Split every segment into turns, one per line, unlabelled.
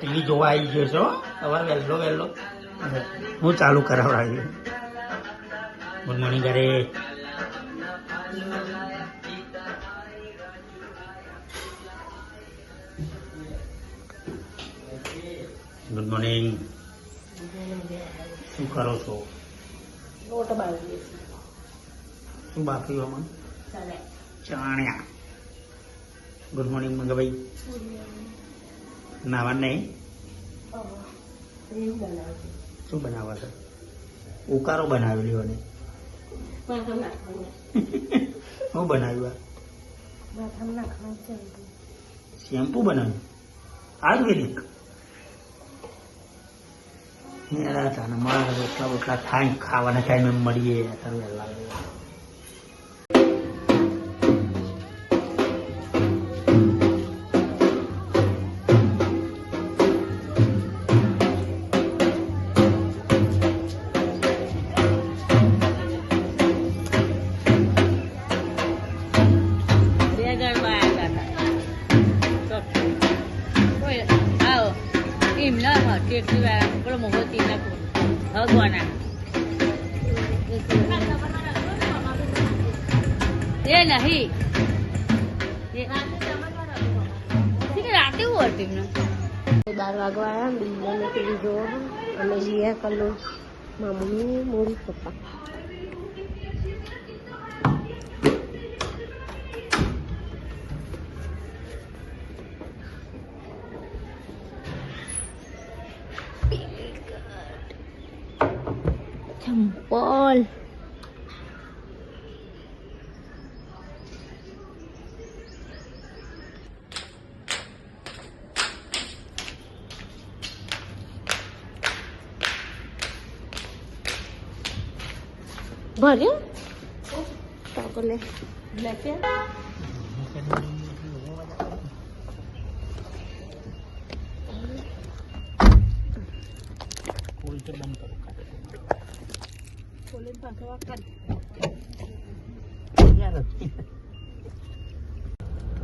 TV જોવા આવી ગયો છો સવારે વહેલો વહેલો હું ચાલુ કરાવડાવ્યું. ગુડ મોર્નિંગ ઘરે. Good morning. શું કરો છો?
લોટ બાંધીએ
શું બાફી આમાં? ચણ્યા. Good morning Mangabhai. નાવા નહીં? શું બનાવવા છે? ઉકારો બનાવેલી હોય ને શું બનાવ્યું? શેમ્પુ બનાવ્યું આયુર્વેદિક. મારા રોટલા બોટલા થાય ખાવાના ટાઈમે મળીએ વહેલા.
દાળ વાગવા બીજાને ટીવી જોવો અને જીયા કલો મમ્મી મોરી પપ્પા. ચંપલ ભર્યો ટાકો લે લેકે
ઉલટે બંધ કરો.
ખોલે પાછવા કર
યાર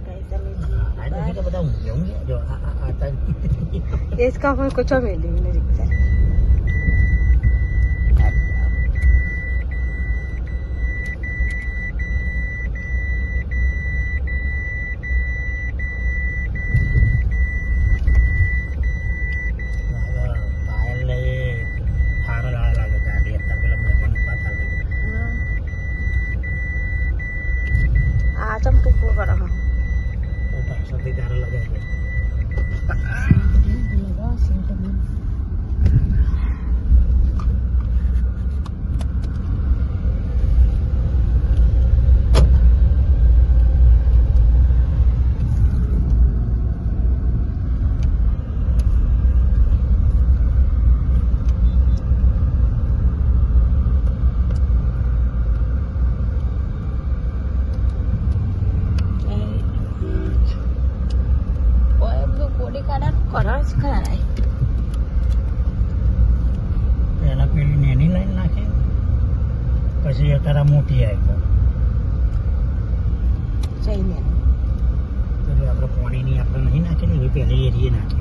કઈ તમે
આજે તો બધા ઊંઘે જો આ
इसका कोई कुछ और मिल नहीं रिक्शा
પહેલા પેલી નેની લાઈન નાખે પછી અત્યારે મોટી આવી
જઈને
પેલી આપણે પાણીની આપણે નહીં નાખેલી એવી પહેલી એરીએ નાખી.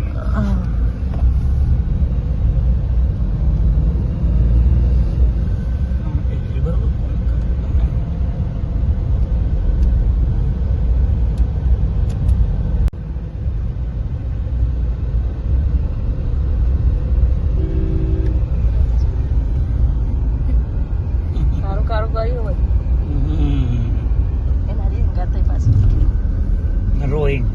રોઈંગ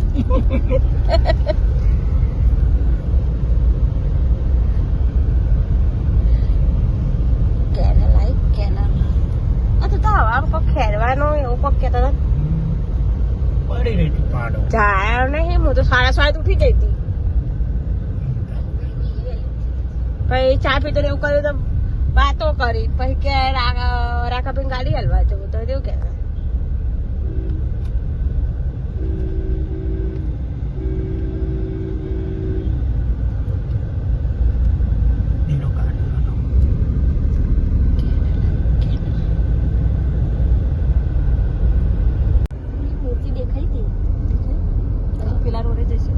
કેને લાઈક કેના આ તો હવા કોક ખેરવાનો એવું કોક કહેતા હતા.
પડી રહી હતી પાડો
જાય નહીં હું તો 7:30 ઉઠી ગઈ હતી. પછી ચા પીતો એવું કર્યું તો વાતો કરી પછી કે રાખાબેન ગાડી હલવા જવું તો એવું કે પેલા રોડે જઈશું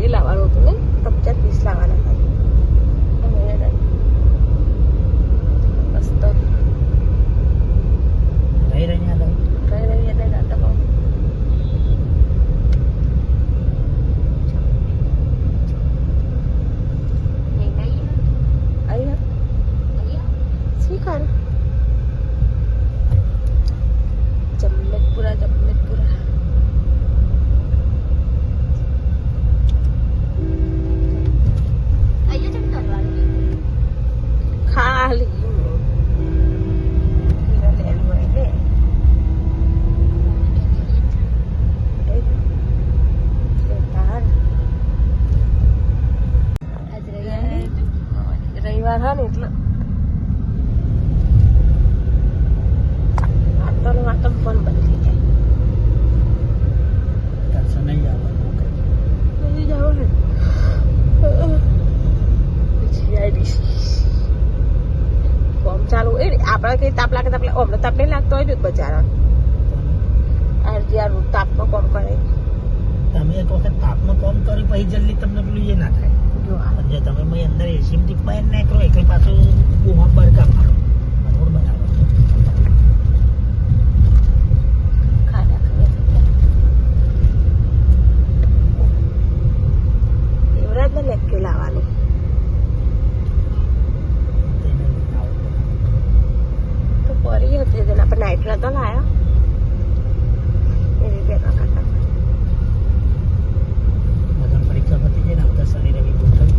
એ લાવવાનું હતું ને 25 લાવવાના હતા બસ તો
રહી રહ્યા હતા
દાદા બહુ શીખાડું જમમેદપુરા ખાલી રવિવાર હા ને એટલે વાતો ફોન બંધ થઈ જાય
દર્શન નહીં આવવાનું
પછી જવાનું પછી આવીશ ફોર્મ ચાલુ એ આપડે કઈ તાપ લાગે આપણે અમને તાપ નહીં લાગતો હોય ને બચારા આ તાપમાં કોમ કરે
તમે એક વખત તાપમાં કામ કરી પછી જલ્દી તમને પેલું એ ના થાય
જો
પણ જો તમે મેં અંદર એસી થી બહાર નાખો એટલે પાછું બહુ બરકા મારો રોડ બનાવો
ખાડા એવરાજ ને લેક્ચર લાવવાનું તો પરી હતી તેને આપણે નાઇટલા તો લાયા એ રીતે કાકા
પરીક્ષા પતી જાય ને આવતા શનિ રવિ ગોઠવી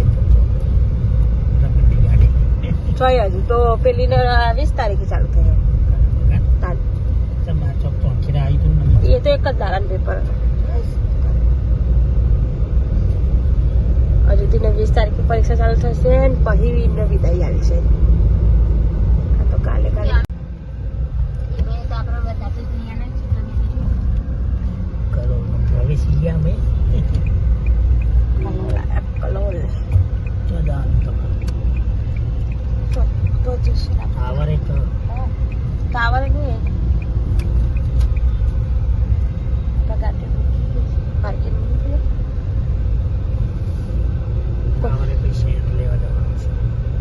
ગાડી
છ હજુ તો પેલી ને 20 તારીખે ચાલુ થઈ
તમારા ચોક તો આખીરા આવી તું નંબર
એ તો એક જ દાડાનું પેપર હજુ તેને 20 તારીખે પરીક્ષા ચાલુ થશે ને પછી એમને વિદાય આવી છે આ તો કાલે
કરો હવે સીયા મેં
કલોલ
જો જવાનું
તો જઈશું
ટાવર એક
ટાવર નહીં પાર્કિંગ
ટાવર એક શેર લેવા જવાનું છે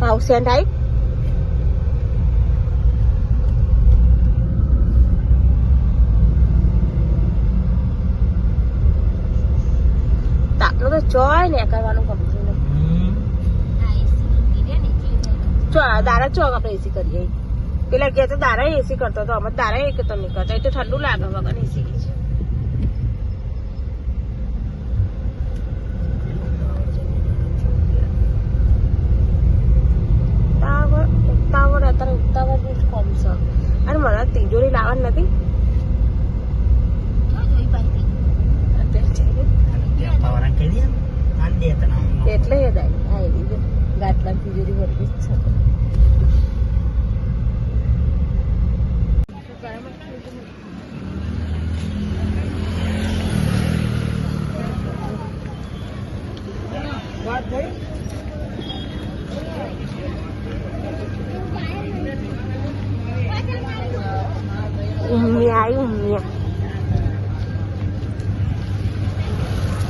હાઉસ સેન્ટ આવી તાપનો તો ચોય ને કરવાનું ગમતું નહીં ચો દારા ચોક આપણે એસી કરીએ પેલા ગયા તો દારા એસી કરતો હતો અમે દારા એક તો નહીં કરતા એ તો ઠંડુ લાગે વગર એસી છે ઉતાવળ અત્યારે ઉતાવળ જ કોમ છે અને મને તિજોરી લાવવાની નથી
પાવરા કહી દે આ દે તને
એટલે એ દાય આ એ ગાટલા તિજોરી ભરવી જ છે
વાત થઈ
ઉમિયા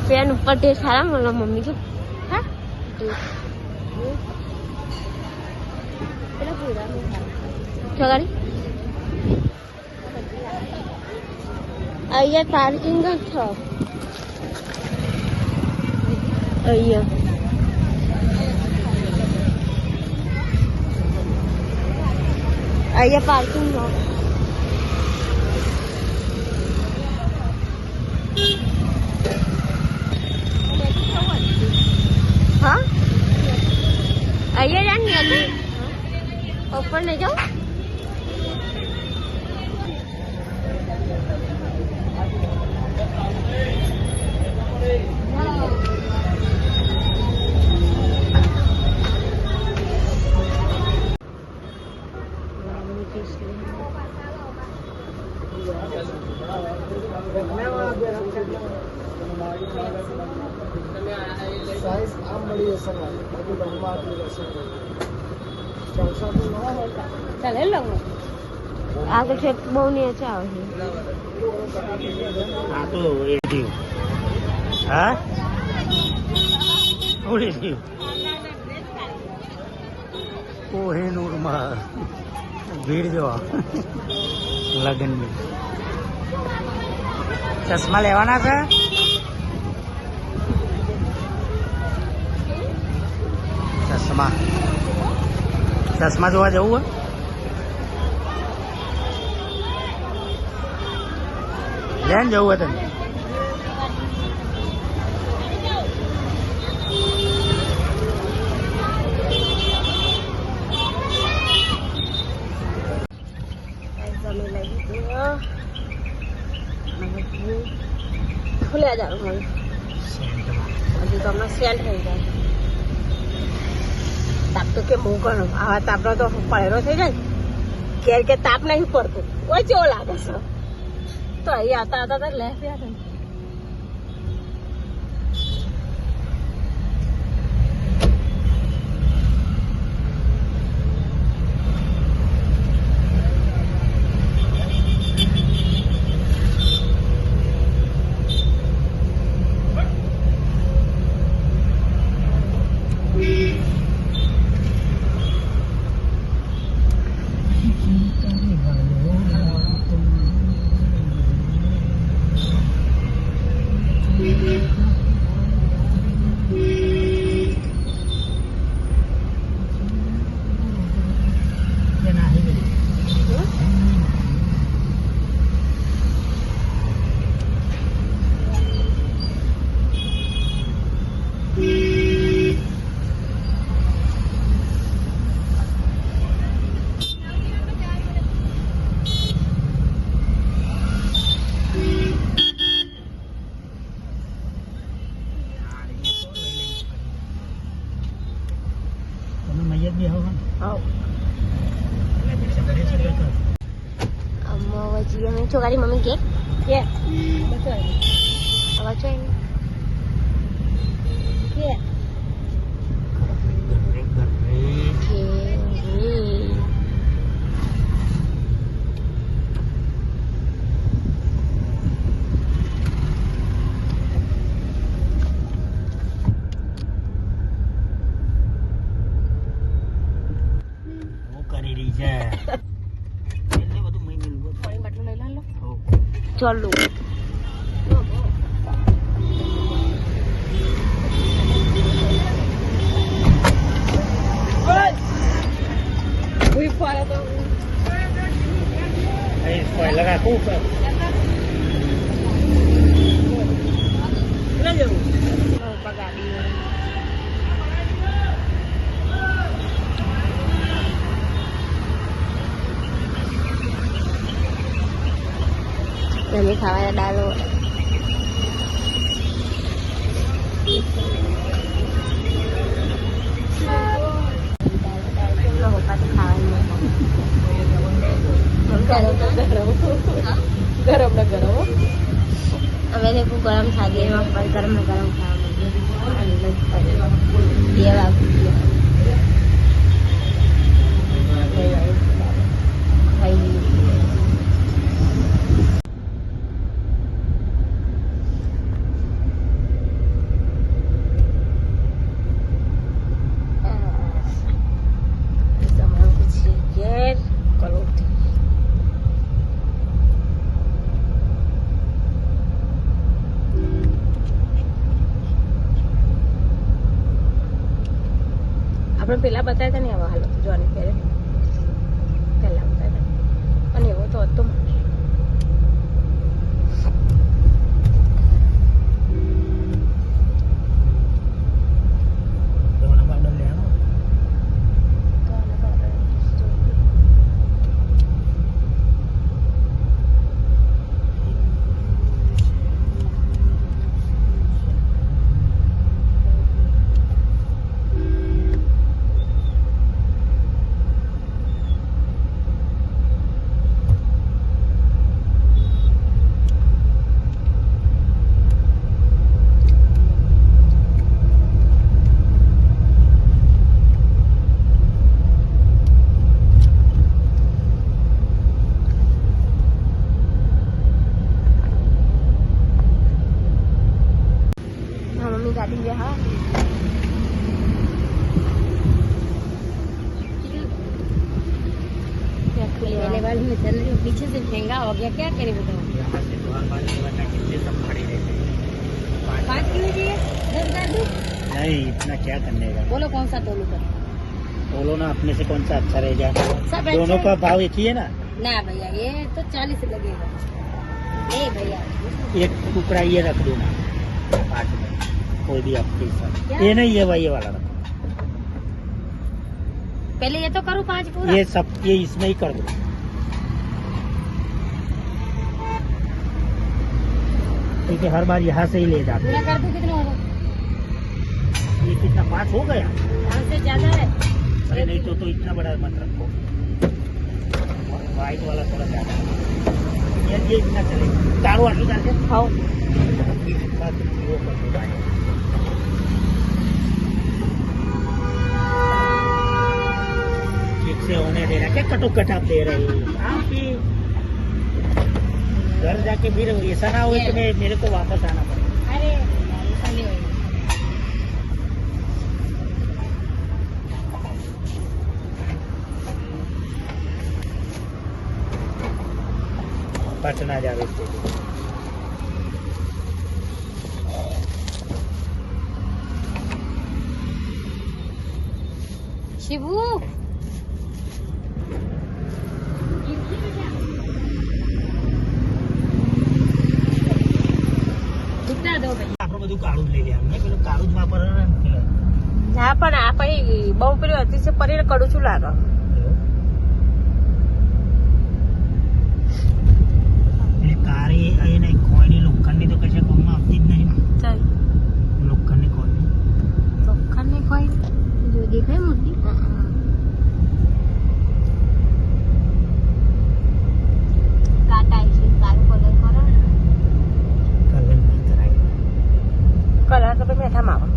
પેન ઉપર તે સારા મળે મમ્મી કે હા છોકરી અહીંયા પાર્કિંગ જ છે અહીંયા પાર્કિંગ નો હા અહીંયા જા ને ઉપર નહીં જાઓ
સાઈઝ આમ મળી જશે બાકી રંગમાં આપી જશે
ચાલે લઉં આ તો છે બહુ નીચે આવે
હા તો એ હા પૂરી થયું કોહિનૂરમાં ભીડ જોવા લગ્નની ચશ્મા લેવાના છે ચશ્મા જોવા જવું હોય લેન જવું હોય તને
ખુલ્યા જાવ હજુ તો હમણાં સેન્ટ થઈ જાય તાપ તો કેમ બહુ ઘણો આવા તાપનો તો પડેલો થઈ જાય ઘેર કે તાપ નહીં પડતો કોઈ જેવો લાગે છે તો અહીં આવતા તો લેફ્યા છે ચોગાડી મમ્મી કે અવાજ છે કે
કરી રહી છે
ચાલો
લગા ખૂબ
મમ્મી ખાવા ડાલો ગરમ ને ગરમ અમે લોકો ગરમ થાકી એમાં પણ ગરમ ને ગરમ ખાવા આપણે પેલા બતાવ્યા હતા ને આવા હાલત જોવાની પહેરે પહેલા બતાવ્યા અને એવો તો હતો ગાડી હા वाली में चल रही हूँ, पीछे से ठेंगा हो गया, क्या करे बताओ।
यहाँ से तो हर बार वरना कितने सब खड़े रहते हैं
5 किलो चाहिए, 10 कर दूँ?
नहीं इतना क्या करने का
बोलो कौन सा तोलू कर।
बोलो ना अपने से कौन सा अच्छा रहेगा
सब
दोनों
अच्छा
का भाव एक ही है ना
ना भैया, ये तो 40 लगेगा। ए भैया,
एक टुकड़ा ये रख दो ना 5 में कोई भी आपके
क्या?
हिसाब ये नहीं ये ये वाला रखो
पहले ये तो करूँ 5 पूरा।
ये सब ये इसमें ही कर दो क्योंकि हर बार यहाँ से ही ले जाते
पूरा
हैं
कर दूँ, कितना होगा?
ये कितना 5 हो गया
5 से ज्यादा है।
अरे नहीं तो इतना बड़ा मत रखो व्हाइट वाला थोड़ा ज्यादा है। ये इतना चलेगा चारों आलू डाल के
खाओ।
ठीक से होने देना क्या कटोकट आप दे रहे हो आप भी घर जाके फिर ऐसा ना हो कि मेरे को वापस आना पड़े
अरे ऐसा नहीं होगा।
पट ना जावे इससे
शिबू ઉતાર દો ભાઈ.
આપણે બધું કાળું જ લઈ લેવાનું નહીં પેલું કાળું જ વાપરવાનું ને
ના પણ આ પછી બહુ પેલું અતિશય પરીને કડું શું લાગે.
એટલે કાળી એને ખોયની લોખંડની તો કશે કોમમાં આવતી જ નહીં લોખંડની ખોયની
લોખંડની ખોઈ જો દેખાય મોટી કાટા છે કાળો કલર કરો
કલર નહીં કરાય
કલર તો પછી મેઠામાં આવે.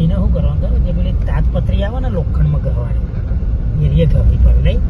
એને શું કરવાનું ખબર કે પેલી તાજપત્રી આવે ને લોખંડમાં ગહવાની એ ગહવી પડે નહીં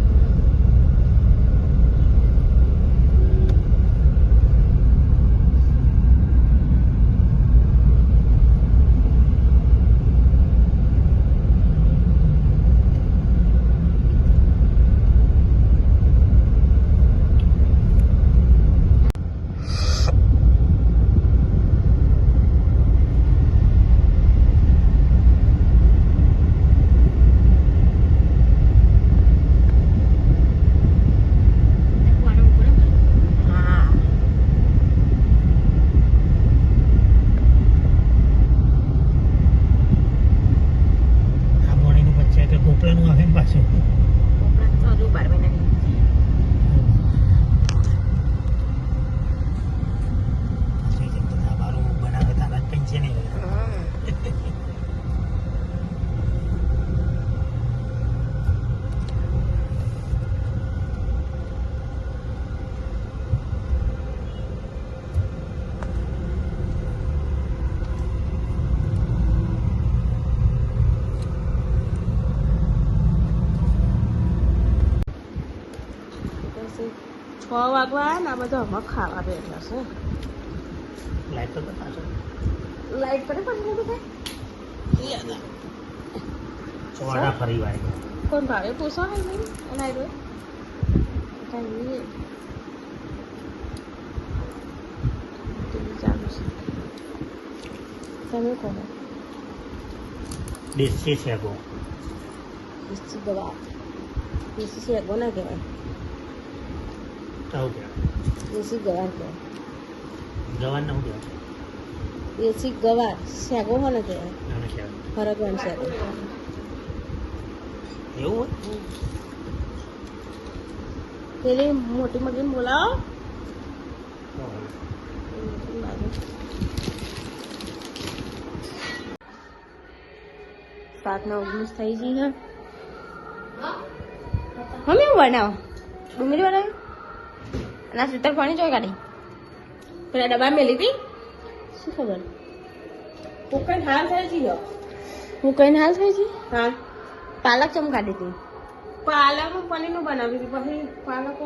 કોપરાનું આવે ને પાછું બનાવે તારા પેન્શન નહીં
છ વાગવા ને આ બધા હમણાં ખાવા બેઠા છે.
લાઈટ તો પાછો
લાઈટ પડે પણ બધું
ચોડા ફરી વાળી
કોણ ભાડે પૂછો ને નહીં અને આવ્યો ચાલુ છે તમે કહો
દેશી શેકો
દેશી દવા દેશી શેકો ના કહેવાય
આવું કે
દેશી ગવાર કહેવાય
જવાન ના હું
દેશી ગવાર શેકો મને કહેવાય
નાના કહેવાય
ફરકવાન શેકો
એવું
પેલી મોટી મગીને બોલાવો.
હોય
7:19 થઈ ગઈ છે. મમ્મી હું બનાવો ડુંગળી બનાવી અને આ સૂતર પાણી જોઈ કાઢી પેલા ડબ્બા મેલી હતી શું ખબર હું કઈ હાલ થાય છે હું કઈ હાલ થાય છે હા પાલક ચમ કાઢી હતી પાલક પનીરનું બનાવી હતી પછી પાલક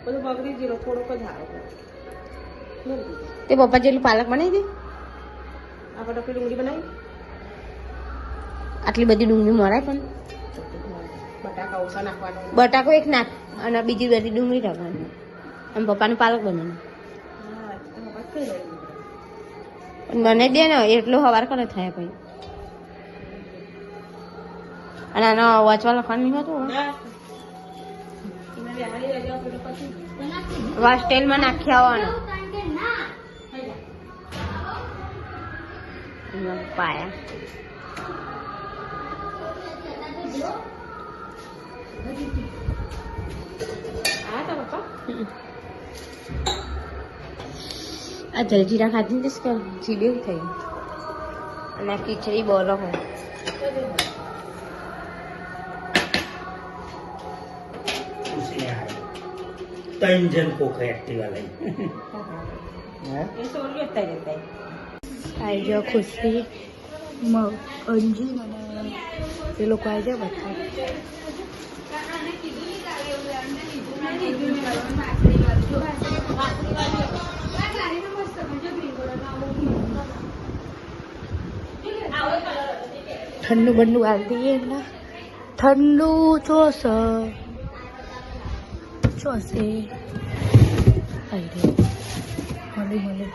બધું બગડી ગયેલો થોડોક જ હારો તે પપ્પા જેટલું પાલક બનાવી હતી આપણે તો ડુંગળી બનાવી આટલી બધી ડુંગળી મરાય પણ બટાકા ઓછા નાખવાના બટાકો એક નાખ અને બીજી બધી ડુંગળી રાખવાની અને પપ્પાનું પાલક બનાવવાનું બને દે ને એટલું હવાર કરે થાય પછી અને આનો વાંચવા લખવાનું નહીં હતું વાસ તેલમાં નાખી આવવાનું પાયા આ જલજીરા ખાધી ને ચીડ્યું થઈ અને ખીચડી બોલો હોય
ત્રણ જણ કોક એક્ટિવા લઈ
આવી જાઓ ખુશી અંજી અને એ લોકો આવી જાય બધા ઠંડુ બંડુ આવતી એટલે ઠંડુ ચોસે મળે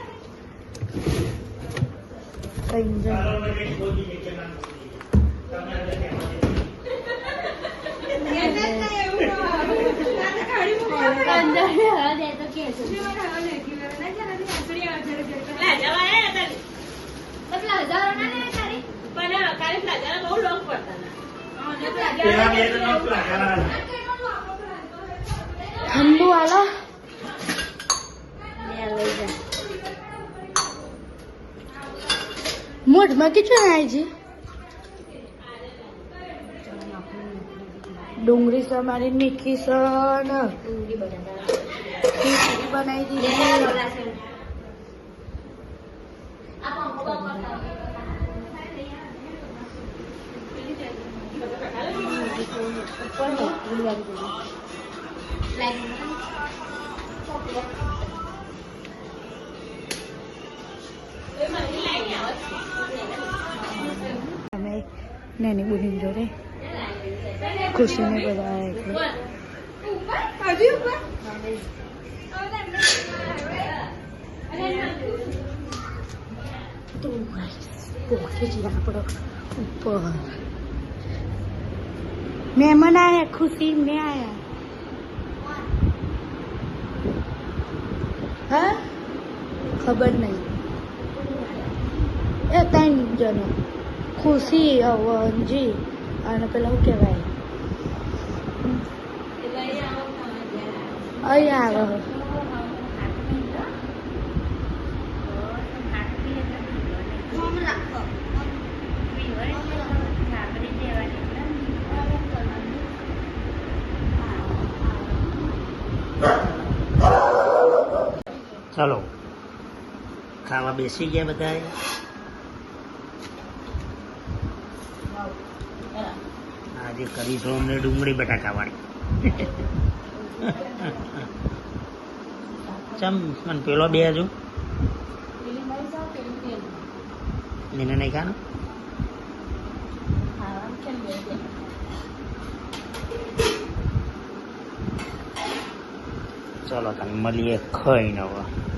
ઠંડુ આલો મોઢમાં કેટલું આવે છે ડુંગળી છે મારી મીઠી છે ને ખીચડી બનાવી દીધી અમે નાની બુની જોડે ખુશીને બધા આપણો ઉપર મહેમાન આયા ખુશી મેં આયા હા ખબર નહીં એ ત્રણ જણો ખુશી અંજી અને પેલા શું કહેવાય અહીંયા આવે
ચાલો ખાવા બેસી ગયા બધા આજે કરીશું અમને ડુંગળી બટાકા વાળી ચમ મને પેલો બે હજુ એને નહીં ખાનું ચલો તમે મળીએ ખાઈને હવે